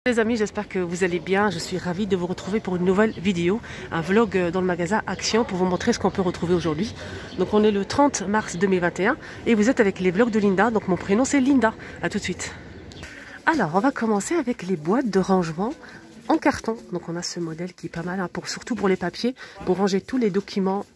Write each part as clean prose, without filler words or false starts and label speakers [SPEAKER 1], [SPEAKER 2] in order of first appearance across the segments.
[SPEAKER 1] Les amis, j'espère que vous allez bien. Je suis ravie de vous retrouver pour une nouvelle vidéo, un vlog dans le magasin Action pour vous montrer ce qu'on peut retrouver aujourd'hui. Donc on est le 30 mars 2021 et vous êtes avec les vlogs de Linda. Donc mon prénom c'est Linda. A tout de suite. Alors on va commencer avec les boîtes de rangement en carton. Donc on a ce modèle qui est pas mal, hein, surtout pour les papiers, pour ranger tous les documents.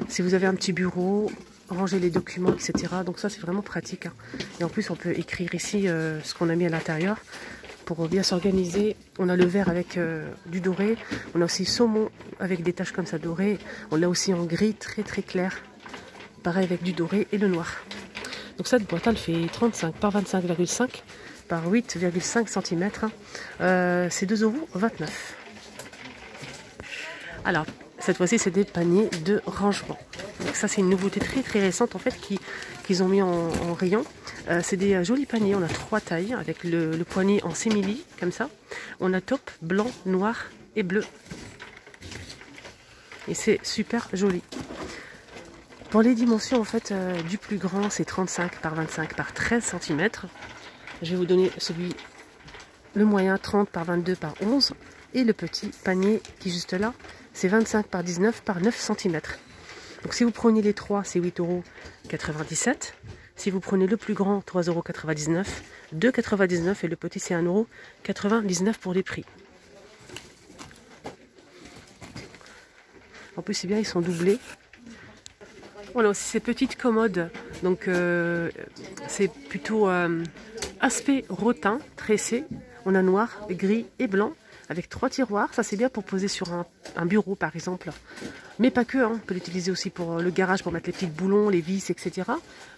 [SPEAKER 1] Si vous avez un petit bureau, ranger les documents, etc. Donc ça c'est vraiment pratique, hein. Et en plus on peut écrire ici ce qu'on a mis à l'intérieur. Pour bien s'organiser, on a le vert avec du doré, on a aussi saumon avec des taches comme ça dorées, on l'a aussi en gris très clair, pareil avec du doré et le noir. Donc cette boîte elle fait 35 par 25,5 par 8,5 cm, c'est 2,29 €. Alors cette fois-ci c'est des paniers de rangement. Donc ça c'est une nouveauté très récente en fait qu'ils ont mis en rayon. C'est des jolis paniers, on a 3 tailles avec le poignet en simili comme ça. On a taupe, blanc, noir et bleu. Et c'est super joli. Pour les dimensions en fait du plus grand c'est 35 par 25 par 13 cm. Je vais vous donner le moyen 30 par 22 par 11. Et le petit panier qui est juste là c'est 25 par 19 par 9 cm. Donc si vous prenez les 3 c'est 8,97 €. Si vous prenez le plus grand, 3,99 €, 2,99 € et le petit c'est 1,99 € pour les prix. En plus c'est bien, ils sont doublés. On a aussi ces petites commodes, donc c'est plutôt aspect rotin, tressé. On a noir, gris et blanc avec 3 tiroirs. Ça c'est bien pour poser sur un bureau par exemple. Mais pas que, hein. On peut l'utiliser aussi pour le garage, pour mettre les petits boulons, les vis, etc.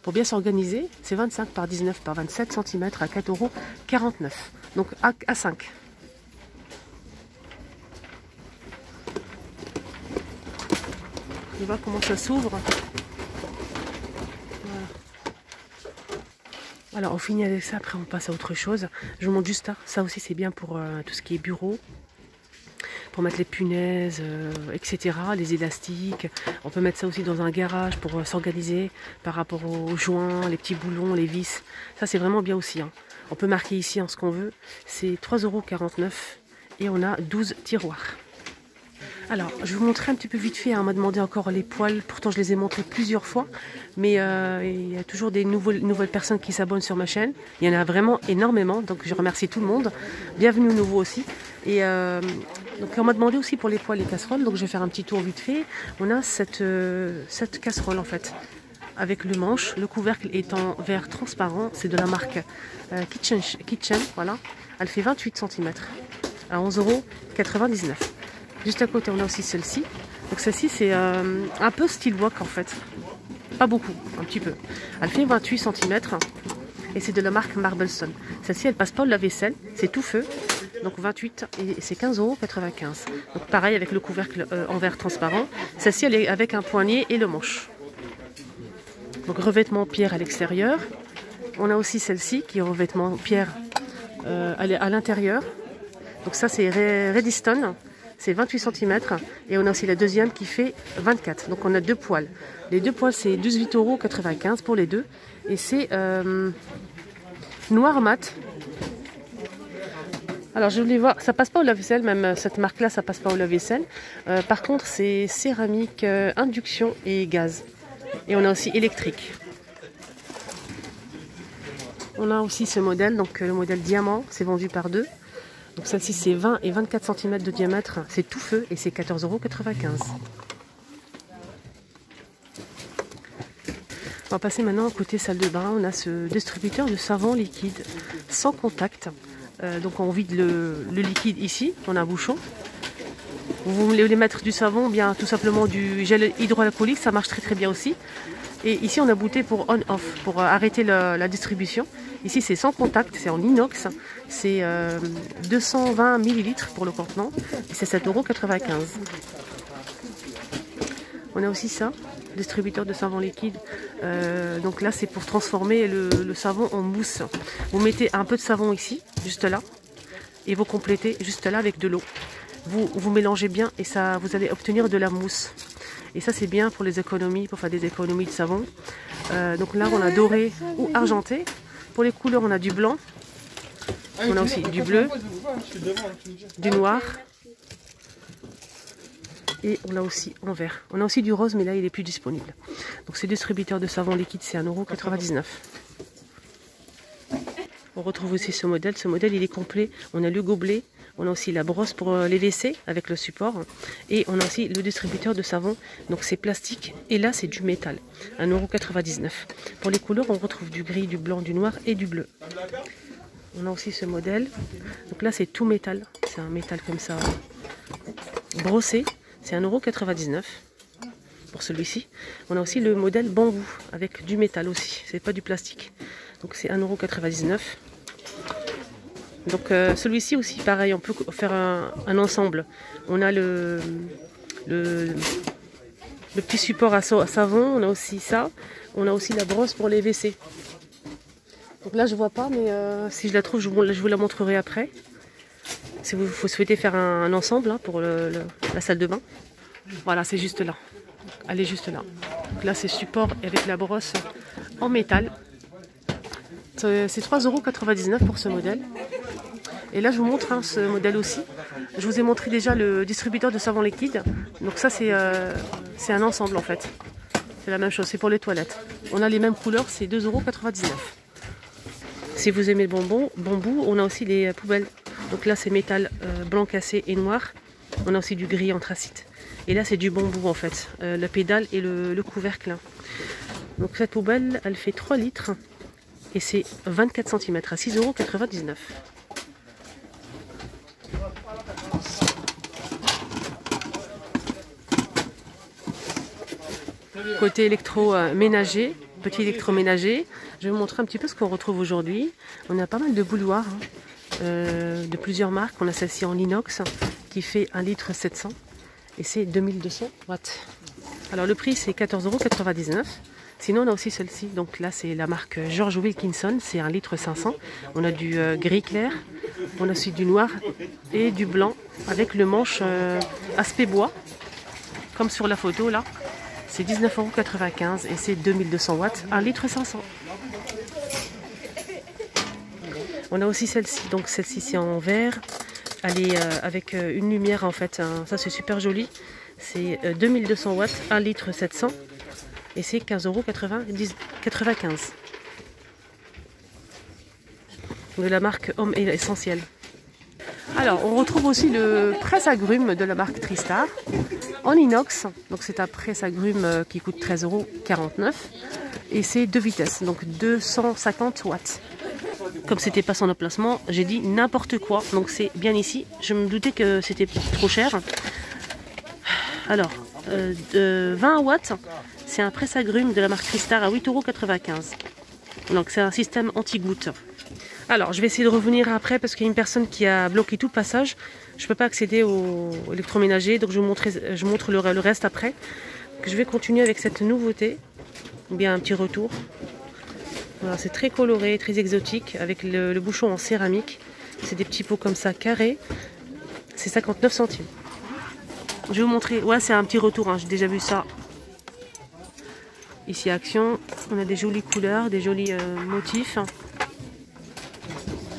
[SPEAKER 1] Pour bien s'organiser, c'est 25 par 19 par 27 cm à 4,49 €. Donc à 5. On va voir comment ça s'ouvre. Voilà. Alors on finit avec ça, après on passe à autre chose. Je vous montre juste ça. Ça aussi c'est bien pour tout ce qui est bureau. Pour mettre les punaises, etc., les élastiques. On peut mettre ça aussi dans un garage pour s'organiser par rapport aux joints, les petits boulons, les vis. Ça c'est vraiment bien aussi, hein. On peut marquer ici ce qu'on veut. C'est 3,49 € et on a 12 tiroirs. Alors, je vais vous montrer un petit peu vite fait, hein. On m'a demandé encore les poêles, pourtant je les ai montrés plusieurs fois, mais il y a toujours des nouvelles personnes qui s'abonnent sur ma chaîne. Il y en a vraiment énormément, donc je remercie tout le monde. Bienvenue aux nouveaux aussi. Et donc on m'a demandé aussi pour les poêles et casseroles, donc je vais faire un petit tour vite fait. On a cette casserole en fait, avec le manche, le couvercle est en verre transparent, c'est de la marque Kitchen, voilà. Elle fait 28 cm à 11,99 €. Juste à côté, on a aussi celle-ci. Donc celle-ci, c'est un peu style wok en fait. Pas beaucoup, un petit peu. Elle fait 28 cm et c'est de la marque Marblestone. Celle-ci, elle passe pas au lave-vaisselle, c'est tout feu. Donc 28 et c'est 15,95 €. Donc pareil avec le couvercle en verre transparent. Celle-ci, elle est avec un poignet et le manche. Donc revêtement pierre à l'extérieur. On a aussi celle-ci qui est revêtement pierre à l'intérieur. Donc ça, c'est Redstone. C'est 28 cm et on a aussi la deuxième qui fait 24. Donc on a 2 poêles. Les 2 poêles c'est 18,95 € pour les deux. Et c'est noir mat. Alors je voulais voir, ça passe pas au lave-vaisselle, même cette marque là ça passe pas au lave-vaisselle. Par contre c'est céramique, induction et gaz. Et on a aussi électrique. On a aussi ce modèle, donc le modèle diamant, c'est vendu par 2. Donc celle-ci c'est 20 et 24 cm de diamètre, c'est tout feu et c'est 14,95 €. On va passer maintenant côté salle de bain. On a ce distributeur de savon liquide sans contact. Donc on vide le liquide ici, on a un bouchon. Vous voulez mettre du savon, bien tout simplement du gel hydroalcoolique, ça marche très bien aussi. Et ici on a bouté pour on-off, pour arrêter la distribution. Ici c'est sans contact, c'est en inox, c'est 220 ml pour le contenant et c'est 7,95 €. On a aussi ça, distributeur de savon liquide. Donc là c'est pour transformer le savon en mousse. Vous mettez un peu de savon ici, juste là, et vous complétez juste là avec de l'eau. Vous mélangez bien et ça, vous allez obtenir de la mousse. Et ça c'est bien pour les économies, pour faire des économies de savon. Donc là on a doré ou argenté. Pour les couleurs on a du blanc, On a aussi du bleu, du noir. Et on l'a aussi en vert. On a aussi du rose, mais là il est plus disponible. Donc ces distributeurs de savon liquide, c'est 1,99 €. On retrouve aussi ce modèle. Ce modèle il est complet. On a le gobelet, on a aussi la brosse pour les WC avec le support. Et on a aussi le distributeur de savon. Donc c'est plastique et là c'est du métal. 1,99 €. Pour les couleurs, on retrouve du gris, du blanc, du noir et du bleu. On a aussi ce modèle. Donc là c'est tout métal. C'est un métal comme ça brossé. C'est 1,99 € pour celui-ci. On a aussi le modèle bambou avec du métal aussi. C'est pas du plastique. Donc c'est 1,99 €. Donc celui-ci aussi pareil, on peut faire un ensemble. On a le petit support à savon. On a aussi ça. On a aussi la brosse pour les WC. Donc là je vois pas, mais si je la trouve, je vous la montrerai après. Si vous souhaitez faire un ensemble hein, pour la salle de bain. Voilà, c'est juste là. Elle est juste là. Donc là, c'est support avec la brosse en métal. C'est 3,99 € pour ce modèle. Et là, je vous montre hein, ce modèle aussi. Je vous ai montré déjà le distributeur de savon liquide. Donc ça, c'est un ensemble en fait. C'est la même chose, c'est pour les toilettes. On a les mêmes couleurs, c'est 2,99 €. Si vous aimez le bambou, on a aussi les poubelles. Donc là, c'est métal blanc cassé et noir. On a aussi du gris anthracite. Et là, c'est du bambou en fait. La pédale et le couvercle. Donc cette poubelle, elle fait 3 litres. Et c'est 24 cm à 6,99 €. Côté électroménager, petit électroménager, je vais vous montrer un petit peu ce qu'on retrouve aujourd'hui. On a pas mal de bouilloires de plusieurs marques. On a celle-ci en inox qui fait 1,7 litre et c'est 2200 watts. Alors le prix c'est 14,99 €. Sinon on a aussi celle-ci, donc là c'est la marque George Wilkinson, c'est 1,5 litre. On a du gris clair, on a aussi du noir et du blanc avec le manche aspect bois, comme sur la photo là. C'est 19,95 € et c'est 2200 watts, 1,5 litre. On a aussi celle-ci, donc celle-ci c'est en verre. Elle est avec une lumière en fait, hein. Ça c'est super joli. C'est 2200 watts, 1,7 litre et c'est 15,95 € de la marque Homme Essentiel. Alors on retrouve aussi le presse-agrumes de la marque Tristar en inox. Donc c'est un presse-agrumes qui coûte 13,49 € et c'est 2 vitesses, donc 250 watts. Comme c'était pas son emplacement, j'ai dit n'importe quoi. Donc c'est bien ici. Je me doutais que c'était trop cher. Alors, 20 watts, c'est un presse-agrumes de la marque Tristar à 8,95 €. Donc c'est un système anti-goutte. Alors, je vais essayer de revenir après parce qu'il y a une personne qui a bloqué tout le passage. Je ne peux pas accéder au électroménager, donc je vous montre le reste après. Donc, je vais continuer avec cette nouveauté. Ou bien un petit retour. Voilà, c'est très coloré, très exotique, avec le bouchon en céramique. C'est des petits pots comme ça, carrés. C'est 59 centimes. Je vais vous montrer. Ouais, c'est un petit retour, hein. J'ai déjà vu ça. Ici, Action. On a des jolies couleurs, des jolis motifs.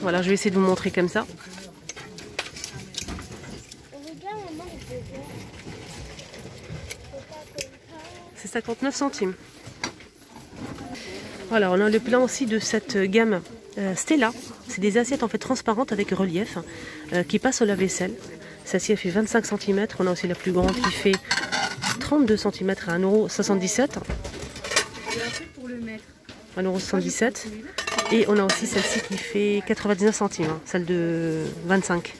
[SPEAKER 1] Voilà, je vais essayer de vous montrer comme ça. C'est 59 centimes. Voilà, on a le plan aussi de cette gamme Stella. C'est des assiettes en fait transparentes avec relief qui passent au lave-vaisselle. Celle-ci elle fait 25 cm. On a aussi la plus grande qui fait 32 cm à 1,77 €. 1,77 €. Et on a aussi celle-ci qui fait 99 centimes, hein, celle de 25.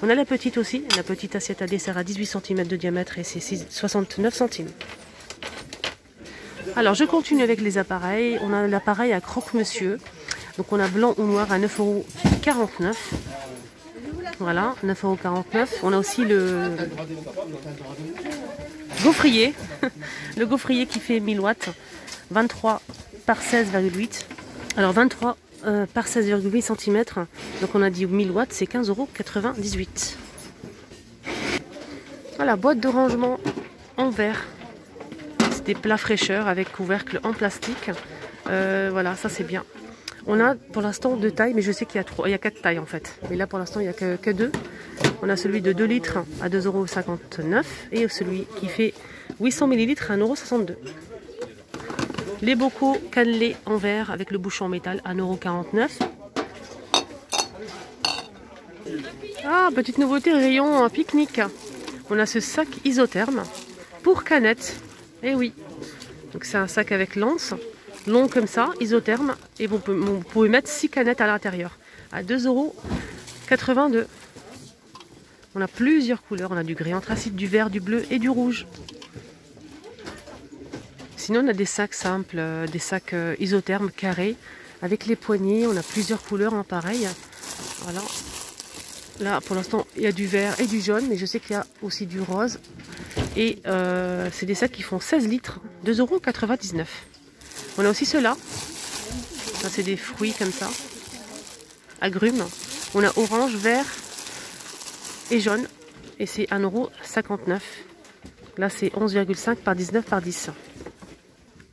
[SPEAKER 1] On a la petite aussi, la petite assiette à dessert à 18 cm de diamètre et c'est 69 centimes. Alors je continue avec les appareils. On a l'appareil à croque-monsieur. Donc on a blanc ou noir à 9,49 €. Voilà, 9,49 €. On a aussi le gaufrier. Le gaufrier qui fait 1000 watts. 23 par 16,8. Alors 23 par 16,8 cm. Donc on a dit 1000 watts, c'est 15,98 €. Voilà, boîte de rangement en verre. Des plats fraîcheurs avec couvercle en plastique. Voilà, ça c'est bien. On a pour l'instant 2 tailles, mais je sais qu'il y a 4 tailles en fait. Mais là pour l'instant il n'y a que 2. On a celui de 2 litres à 2,59 € et celui qui fait 800 ml à 1,62 €. Les bocaux cannelés en verre avec le bouchon en métal à 1,49 €. Ah, petite nouveauté, rayon pique-nique. On a ce sac isotherme pour canettes. Eh oui. Donc c'est un sac avec lance, long comme ça, isotherme. Et vous pouvez mettre 6 canettes à l'intérieur. À 2,82 €. On a plusieurs couleurs. On a du gris anthracite, du vert, du bleu et du rouge. Sinon on a des sacs simples, des sacs isothermes carrés. Avec les poignées, on a plusieurs couleurs en pareil. Voilà. Là, pour l'instant, il y a du vert et du jaune, mais je sais qu'il y a aussi du rose. Et c'est des sacs qui font 16 litres, 2,99 €. On a aussi ceux-là. Ça, c'est des fruits comme ça. Agrumes. On a orange, vert et jaune. Et c'est 1,59 €. Là, c'est 11,5 par 19 par 10.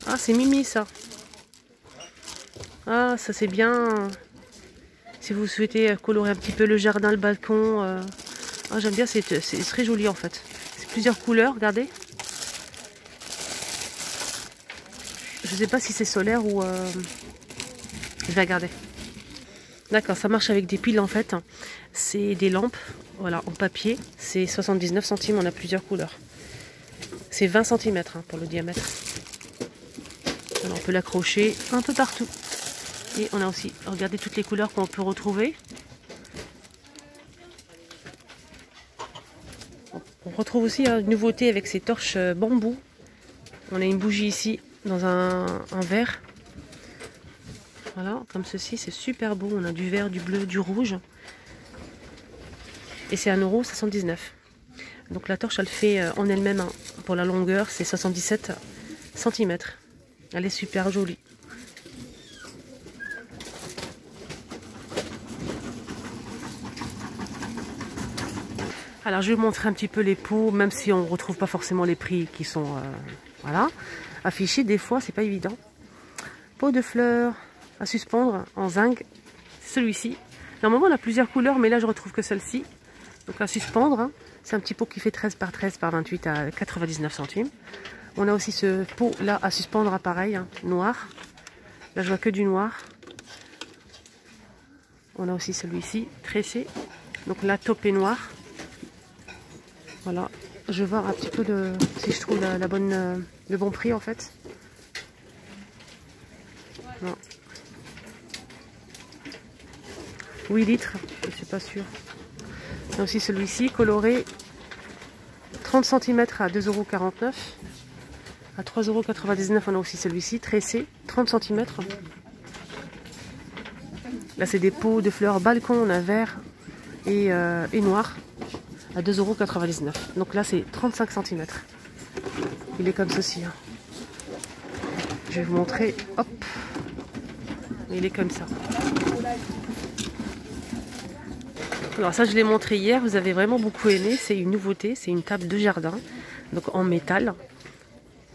[SPEAKER 1] Ah, c'est Mimi, ça. Ah, ça, c'est bien... Si vous souhaitez colorer un petit peu le jardin, le balcon, ah, j'aime bien, c'est très joli en fait. C'est plusieurs couleurs, regardez. Je ne sais pas si c'est solaire ou... Je vais regarder. D'accord, ça marche avec des piles en fait. C'est des lampes, voilà, en papier. C'est 79 centimes, on a plusieurs couleurs. C'est 20 cm pour le diamètre. Alors, on peut l'accrocher un peu partout. Et on a aussi, regardez toutes les couleurs qu'on peut retrouver. On retrouve aussi une nouveauté avec ces torches bambou. On a une bougie ici dans un verre. Voilà, comme ceci, c'est super beau. On a du vert, du bleu, du rouge. Et c'est 1,79 €. Donc la torche, elle fait en elle-même, pour la longueur, c'est 77 cm. Elle est super jolie. Alors je vais vous montrer un petit peu les pots, même si on ne retrouve pas forcément les prix qui sont voilà, affichés. Des fois, c'est pas évident. Pot de fleurs à suspendre en zinc, celui-ci. Normalement, on a plusieurs couleurs, mais là, je retrouve que celle-ci. Donc à suspendre, hein. C'est un petit pot qui fait 13 par 13 par 28 à 99 centimes. On a aussi ce pot-là à suspendre à pareil, hein, noir. Là, je vois que du noir. On a aussi celui-ci, tressé. Donc la taupe est noire. Voilà, je vais voir un petit peu si je trouve le bon prix en fait. Non. 8 litres, je ne suis pas sûre. Il y a aussi celui-ci, coloré, 30 cm à 2,49 €. À 3,99 €, on a aussi celui-ci, tressé, 30 cm. Là, c'est des pots de fleurs balcon, on a vert et noir. À 2,99 €. Donc là, c'est 35 cm. Il est comme ceci. Hein. Je vais vous montrer. Hop. Il est comme ça. Alors ça, je l'ai montré hier. Vous avez vraiment beaucoup aimé. C'est une nouveauté. C'est une table de jardin. Donc en métal.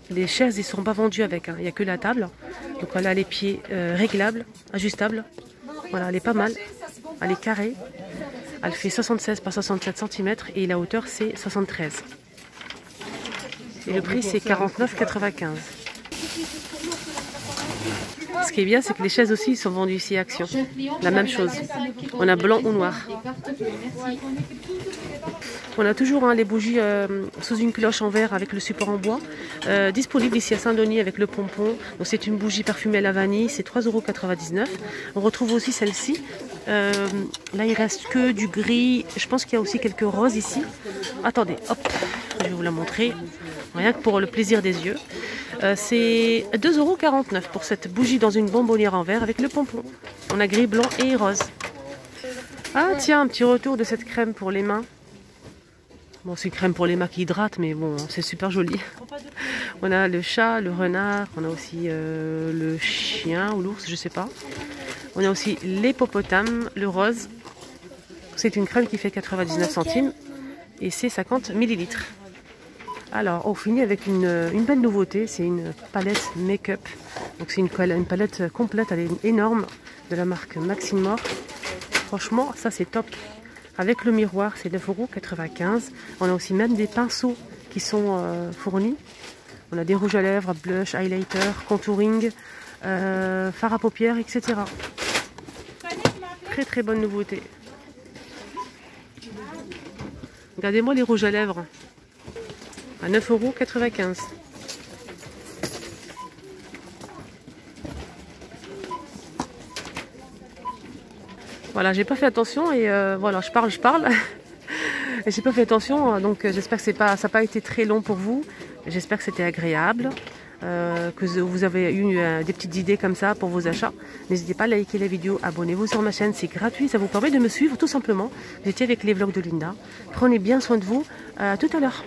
[SPEAKER 1] Les chaises, ils ne sont pas vendus avec. Hein. Il n'y a que la table. Donc elle a les pieds réglables, ajustables. Voilà, elle est pas mal. Elle est carrée. Elle fait 76 par 67 cm et la hauteur c'est 73. Et le prix c'est 49,95 €. Ce qui est bien, c'est que les chaises aussi sont vendues ici à Action. La même chose. On a blanc ou noir. On a toujours les bougies sous une cloche en verre avec le support en bois. Disponible ici à Saint-Denis avec le pompon. Donc c'est une bougie parfumée à la vanille. C'est 3,99 €. On retrouve aussi celle-ci. Là il reste que du gris. Je pense qu'il y a aussi quelques roses ici. Attendez, hop, je vais vous la montrer. Rien que pour le plaisir des yeux. C'est 2,49 € pour cette bougie dans une bonbonnière en verre avec le pompon. On a gris, blanc et rose. Ah tiens, un petit retour de cette crème pour les mains. Bon, c'est une crème pour les mains qui hydrate, mais bon, c'est super joli. On a le chat, le renard, on a aussi le chien ou l'ours, je sais pas. On a aussi l'hippopotame, le rose. C'est une crème qui fait 99 centimes et c'est 50 ml. Alors, on finit avec une belle nouveauté, c'est une palette make-up. Donc c'est une palette complète, elle est énorme, de la marque Maximor. Franchement, ça c'est top. Avec le miroir, c'est 9,95 €. On a aussi même des pinceaux qui sont fournis. On a des rouges à lèvres, blush, highlighter, contouring, fard à paupières, etc. Très très bonne nouveauté. Regardez-moi les rouges à lèvres. À 9,95 €. Voilà, j'ai pas fait attention et voilà, je parle. Et j'ai pas fait attention, donc j'espère que ça n'a pas été très long pour vous. J'espère que c'était agréable, que vous avez eu des petites idées comme ça pour vos achats. N'hésitez pas à liker la vidéo, abonnez-vous sur ma chaîne, c'est gratuit, ça vous permet de me suivre tout simplement. J'étais avec les vlogs de Linda. Prenez bien soin de vous, à tout à l'heure.